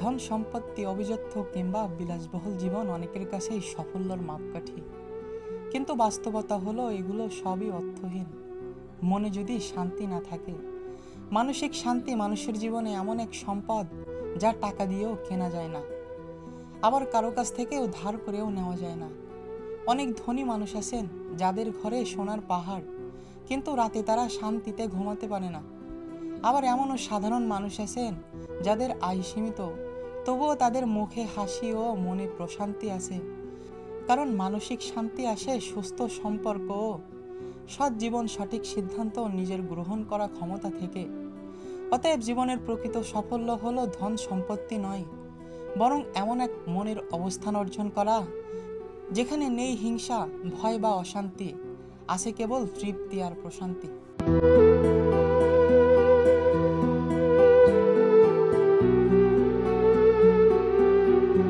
ধন সম্পত্তি, অভিজাত্য কিংবা বিলাসবহুল জীবন অনেকের কাছেই সাফল্যের মাপকাঠি, কিন্তু বাস্তবতা হলো এগুলো সবই অর্থহীন। মনে যদি শান্তি না থাকে, মানসিক শান্তি মানুষের জীবনে এমন এক সম্পদ যা টাকা দিয়েও কেনা যায় না, আবার কারো কাছ থেকেও ধার করেও নেওয়া যায় না। অনেক ধনী মানুষ আছেন যাদের ঘরে সোনার পাহাড়, কিন্তু রাতে তারা শান্তিতে ঘুমাতে পারে না। আবার এমনও সাধারণ মানুষ আছেন যাদের আয় সীমিত, তবুও তাদের মুখে হাসি ও মনে প্রশান্তি আছে। কারণ মানসিক শান্তি আসে সুস্থ সম্পর্ক ও সৎ জীবন, সঠিক সিদ্ধান্ত নিজের গ্রহণ করা ক্ষমতা থেকে। অতএব জীবনের প্রকৃত সাফল্য হলো ধন সম্পত্তি নয়, বরং এমন এক মনের অবস্থান অর্জন করা যেখানে নেই হিংসা, ভয় বা অশান্তি, আছে কেবল তৃপ্তি আর প্রশান্তি।